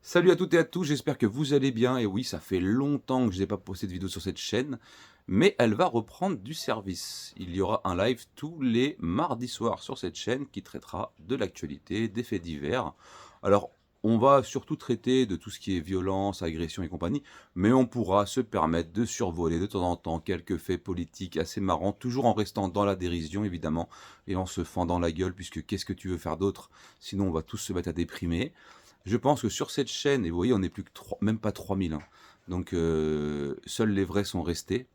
Salut à toutes et à tous, j'espère que vous allez bien. Et oui, ça fait longtemps que je n'ai pas posté de vidéo sur cette chaîne, mais elle va reprendre du service. Il y aura un live tous les mardis soirs sur cette chaîne qui traitera de l'actualité, des faits divers. Alors, on va surtout traiter de tout ce qui est violence, agression et compagnie, mais on pourra se permettre de survoler de temps en temps quelques faits politiques assez marrants, toujours en restant dans la dérision évidemment, et en se fendant la gueule, puisque qu'est-ce que tu veux faire d'autre? Sinon, on va tous se mettre à déprimer. Je pense que sur cette chaîne, et vous voyez, on n'est plus que même pas 3000, hein. Donc, seuls les vrais sont restés.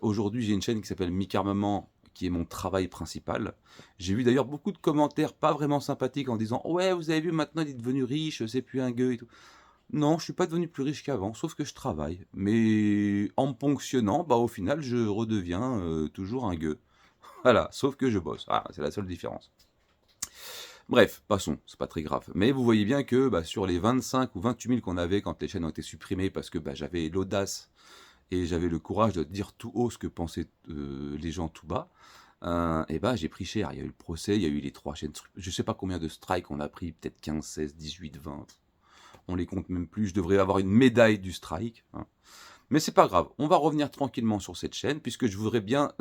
Aujourd'hui, j'ai une chaîne qui s'appelle Micarmament, qui est mon travail principal. J'ai vu d'ailleurs beaucoup de commentaires pas vraiment sympathiques en disant ouais, vous avez vu, maintenant il est devenu riche, c'est plus un gueux et tout. Non, je suis pas devenu plus riche qu'avant, sauf que je travaille. Mais en me ponctionnant, bah au final, je redeviens toujours un gueux. Voilà, sauf que je bosse. Ah, c'est la seule différence. Bref, passons, c'est pas très grave. Mais vous voyez bien que bah, sur les 25 ou 28 000 qu'on avait quand les chaînes ont été supprimées, parce que bah, j'avais l'audace et j'avais le courage de dire tout haut ce que pensaient les gens tout bas, et bah j'ai pris cher. Il y a eu le procès, il y a eu les 3 chaînes, je sais pas combien de strikes on a pris, peut-être 15, 16, 18, 20, on les compte même plus, je devrais avoir une médaille du strike, hein. Mais c'est pas grave, on va revenir tranquillement sur cette chaîne, puisque je voudrais bien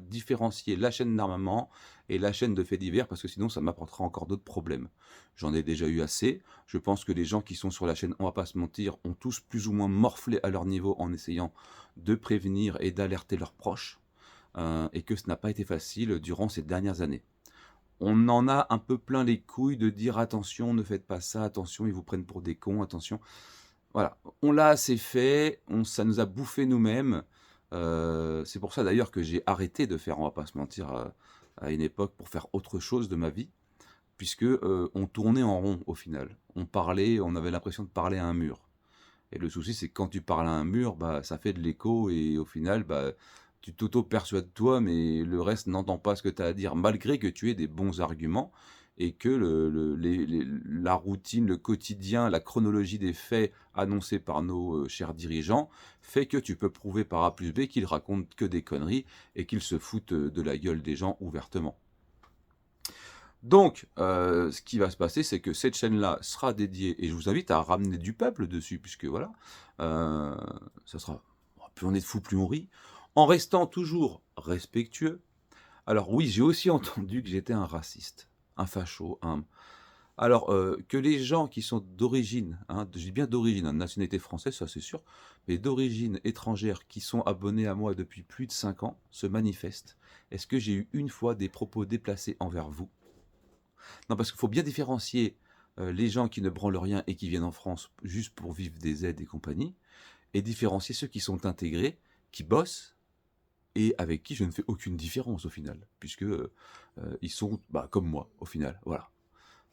différencier la chaîne d'armement et la chaîne de faits divers, parce que sinon ça m'apportera encore d'autres problèmes. J'en ai déjà eu assez, je pense que les gens qui sont sur la chaîne, on va pas se mentir, ont tous plus ou moins morflé à leur niveau en essayant de prévenir et d'alerter leurs proches, et que ce n'a pas été facile durant ces dernières années. On en a un peu plein les couilles de dire attention, ne faites pas ça, attention, ils vous prennent pour des cons, attention. Voilà, on l'a assez fait, ça nous a bouffé nous-mêmes. C'est pour ça d'ailleurs que j'ai arrêté de faire, on va pas se mentir, à une époque pour faire autre chose de ma vie, puisque on tournait en rond au final. On parlait, on avait l'impression de parler à un mur. Et le souci, c'est que quand tu parles à un mur, bah, ça fait de l'écho et au final, bah, tu t'auto-persuades toi, mais le reste n'entend pas ce que tu as à dire, malgré que tu aies des bons arguments et que la routine, le quotidien, la chronologie des faits annoncés par nos chers dirigeants fait que tu peux prouver par A plus B qu'ils racontent que des conneries et qu'ils se foutent de la gueule des gens ouvertement. Donc, ce qui va se passer, c'est que cette chaîne-là sera dédiée, et je vous invite à ramener du peuple dessus, puisque voilà, euh, ça sera, plus on est de fous, plus on rit, en restant toujours respectueux. Alors oui, j'ai aussi entendu que j'étais un raciste, un facho, un... Alors, que les gens qui sont d'origine, hein, je dis bien d'origine, hein, de nationalité française, ça c'est sûr, mais d'origine étrangère, qui sont abonnés à moi depuis plus de 5 ans, se manifestent. Est-ce que j'ai eu une fois des propos déplacés envers vous? Non, parce qu'il faut bien différencier les gens qui ne branlent rien et qui viennent en France juste pour vivre des aides et compagnie, et différencier ceux qui sont intégrés, qui bossent, et avec qui je ne fais aucune différence au final, puisque ils sont bah, comme moi au final. Voilà.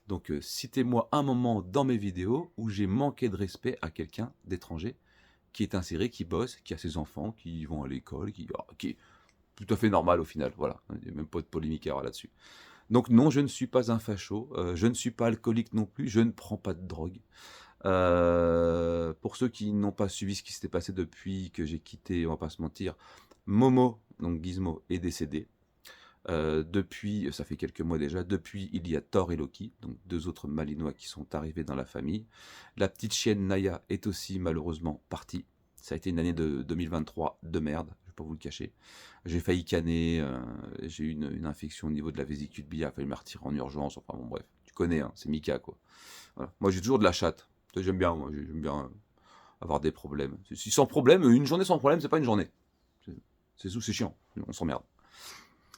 Donc citez-moi un moment dans mes vidéos où j'ai manqué de respect à quelqu'un d'étranger qui est inséré, qui bosse, qui a ses enfants, qui vont à l'école, qui est tout à fait normal au final. Voilà. Il n'y a même pas de polémique à avoir là-dessus. Donc non, je ne suis pas un facho, je ne suis pas alcoolique non plus, je ne prends pas de drogue. Pour ceux qui n'ont pas suivi ce qui s'était passé depuis que j'ai quitté, on va pas se mentir, Momo, donc Gizmo, est décédé. Depuis, ça fait quelques mois déjà, depuis il y a Thor et Loki, donc 2 autres Malinois qui sont arrivés dans la famille. La petite chienne Naya est aussi malheureusement partie. Ça a été une année de 2023 de merde, je vais pas vous le cacher. J'ai failli canner, j'ai eu une infection au niveau de la vésicule biliaire, il a fallu me retirer en urgence, enfin bon bref, tu connais, hein, c'est Mika quoi. Voilà. Moi j'ai toujours de la chatte, j'aime bien, moi j'aime bien avoir des problèmes. Si sans problème, une journée sans problème, c'est pas une journée. C'est chiant, on s'emmerde.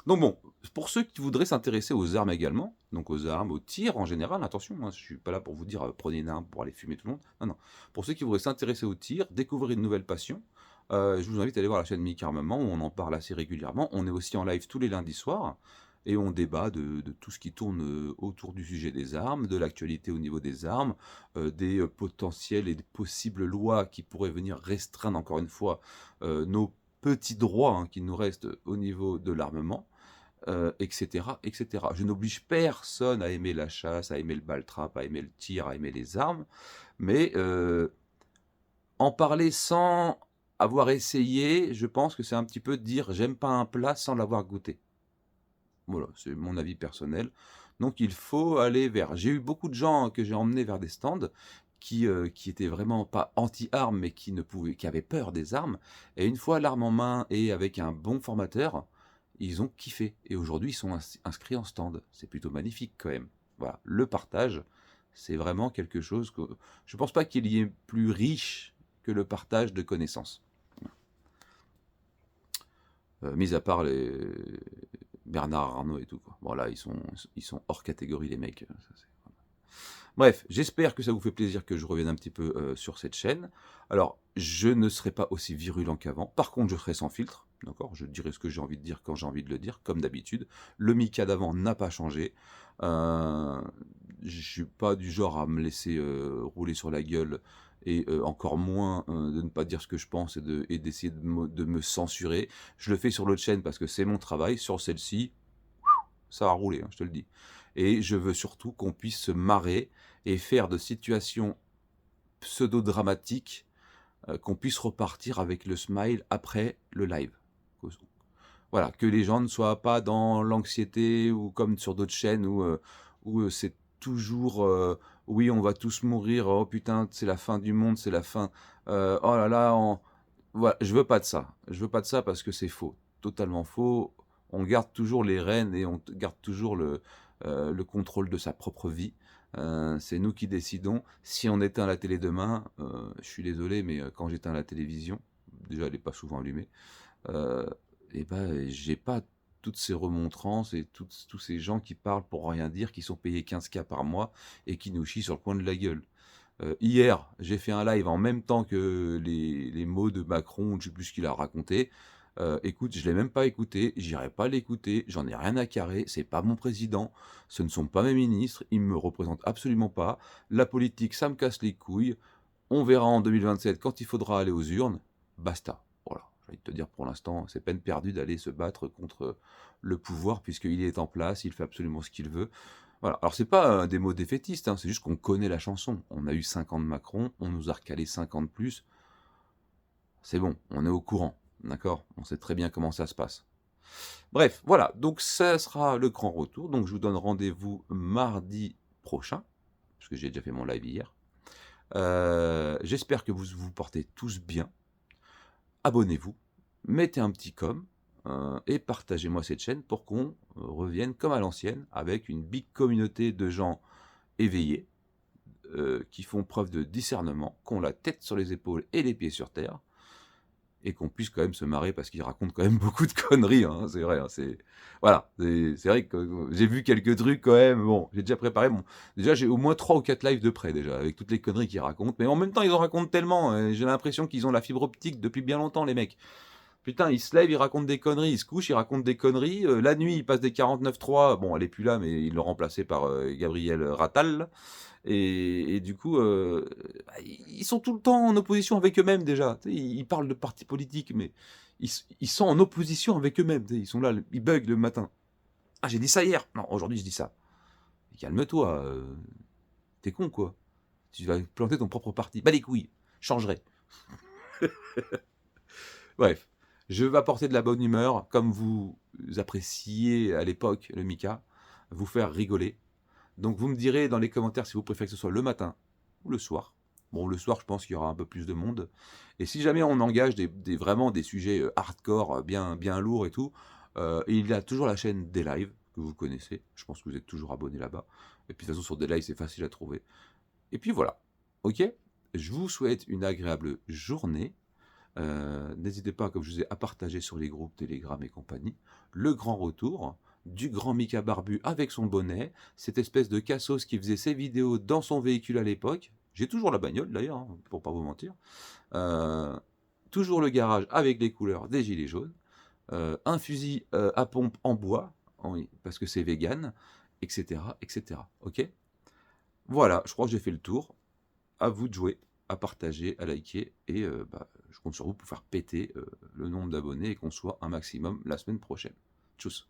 Donc bon, pour ceux qui voudraient s'intéresser aux armes également, donc aux armes, aux tirs en général, attention, hein, je suis pas là pour vous dire prenez une arme pour aller fumer tout le monde. Non, non. Pour ceux qui voudraient s'intéresser aux tirs, découvrir une nouvelle passion, je vous invite à aller voir la chaîne Mick Armement où on en parle assez régulièrement. On est aussi en live tous les lundis soirs et on débat de tout ce qui tourne autour du sujet des armes, de l'actualité au niveau des armes, des potentielles et des possibles lois qui pourraient venir restreindre encore une fois nos petits droits hein, qui nous restent au niveau de l'armement, etc., etc. Je n'oblige personne à aimer la chasse, à aimer le ball-trap, à aimer le tir, à aimer les armes, mais en parler sans avoir essayé, je pense que c'est un petit peu dire j'aime pas un plat sans l'avoir goûté. Voilà, c'est mon avis personnel. Donc il faut aller vers. J'ai eu beaucoup de gens que j'ai emmenés vers des stands qui étaient vraiment pas anti-armes, mais qui avaient peur des armes. Et une fois l'arme en main et avec un bon formateur, ils ont kiffé. Et aujourd'hui, ils sont inscrits en stand. C'est plutôt magnifique quand même. Voilà, le partage, c'est vraiment quelque chose que je pense pas qu'il y ait plus riche que le partage de connaissances. Mis à part les Bernard Arnault et tout, quoi. Bon, là, ils sont hors catégorie, les mecs. Bref, j'espère que ça vous fait plaisir que je revienne un petit peu sur cette chaîne. Alors, je ne serai pas aussi virulent qu'avant. Par contre, je serai sans filtre. D'accord, je dirai ce que j'ai envie de dire quand j'ai envie de le dire, comme d'habitude. Le Mika d'avant n'a pas changé. Je suis pas du genre à me laisser rouler sur la gueule et encore moins de ne pas dire ce que je pense et d'essayer de me censurer. Je le fais sur l'autre chaîne parce que c'est mon travail. Sur celle-ci, ça va rouler, hein, je te le dis. Et je veux surtout qu'on puisse se marrer et faire de situations pseudo-dramatiques qu'on puisse repartir avec le smile après le live. Voilà, que les gens ne soient pas dans l'anxiété ou comme sur d'autres chaînes où c'est toujours oui, on va tous mourir, oh putain, c'est la fin du monde, c'est la fin. Oh là là, voilà, je veux pas de ça. Je veux pas de ça parce que c'est faux, totalement faux. On garde toujours les rênes et on garde toujours le contrôle de sa propre vie. C'est nous qui décidons. Si on éteint la télé demain, je suis désolé, mais quand j'éteins la télévision, déjà elle n'est pas souvent allumée, et ben j'ai pas toutes ces remontrances et tous ces gens qui parlent pour rien dire, qui sont payés 15K par mois et qui nous chient sur le coin de la gueule. Hier, j'ai fait un live en même temps que les mots de Macron, je sais plus ce qu'il a raconté. Écoute, je l'ai même pas écouté, j'irai pas l'écouter, j'en ai rien à carrer, c'est pas mon président, ce ne sont pas mes ministres, ils me représentent absolument pas. La politique, ça me casse les couilles. On verra en 2027 quand il faudra aller aux urnes. Basta. Voilà. J'ai envie de te dire pour l'instant, c'est peine perdue d'aller se battre contre le pouvoir puisqu'il est en place, il fait absolument ce qu'il veut. Voilà. Alors c'est pas des mots défaitistes, hein, c'est juste qu'on connaît la chanson. On a eu 5 ans de Macron, on nous a recalé 5 ans de plus. C'est bon, on est au courant, d'accord? On sait très bien comment ça se passe. Bref, voilà, donc ça sera le grand retour. Donc je vous donne rendez-vous mardi prochain, parce que j'ai déjà fait mon live hier. J'espère que vous vous portez tous bien. Abonnez-vous, mettez un petit com et partagez-moi cette chaîne pour qu'on revienne comme à l'ancienne avec une big communauté de gens éveillés qui font preuve de discernement, qui ont la tête sur les épaules et les pieds sur terre et qu'on puisse quand même se marrer parce qu'ils racontent quand même beaucoup de conneries, hein, c'est vrai, hein, voilà, c'est vrai que j'ai vu quelques trucs quand même, bon, j'ai déjà préparé, déjà j'ai au moins 3 ou 4 lives de près déjà, avec toutes les conneries qu'ils racontent, mais en même temps ils en racontent tellement, j'ai l'impression qu'ils ont la fibre optique depuis bien longtemps les mecs. Putain, ils se lèvent, ils racontent des conneries, ils se couchent, ils racontent des conneries, la nuit ils passent des 49.3, bon elle est plus là mais ils l'ont remplacé par Gabriel Rattal, et du coup, ils sont tout le temps en opposition avec eux-mêmes déjà. Tu sais, ils parlent de partis politiques, mais ils sont en opposition avec eux-mêmes. Tu sais, ils sont là, ils bug le matin. Ah, j'ai dit ça hier. Non, aujourd'hui je dis ça. Calme-toi. T'es con quoi. Tu vas planter ton propre parti. Bah les couilles. Changerai. Bref. Je vais apporter de la bonne humeur, comme vous appréciez à l'époque le Mika, vous faire rigoler. Donc vous me direz dans les commentaires si vous préférez que ce soit le matin ou le soir. Bon, le soir, je pense qu'il y aura un peu plus de monde. Et si jamais on engage vraiment des sujets hardcore, bien lourds et tout, il y a toujours la chaîne des lives que vous connaissez. Je pense que vous êtes toujours abonné là-bas. Et puis de toute façon, sur des lives, c'est facile à trouver. Et puis voilà. Ok? Je vous souhaite une agréable journée. N'hésitez pas, comme je vous ai, à partager sur les groupes Telegram et compagnie. Le grand retour du grand Mika Barbu avec son bonnet, cette espèce de cassos qui faisait ses vidéos dans son véhicule à l'époque. J'ai toujours la bagnole d'ailleurs, hein, pour pas vous mentir. Toujours le garage avec les couleurs des gilets jaunes. Un fusil à pompe en bois, oui, parce que c'est vegan, etc., etc. Ok? Voilà, je crois que j'ai fait le tour. À vous de jouer, à partager, à liker, et je compte sur vous pour faire péter le nombre d'abonnés et qu'on soit un maximum la semaine prochaine. Tchuss.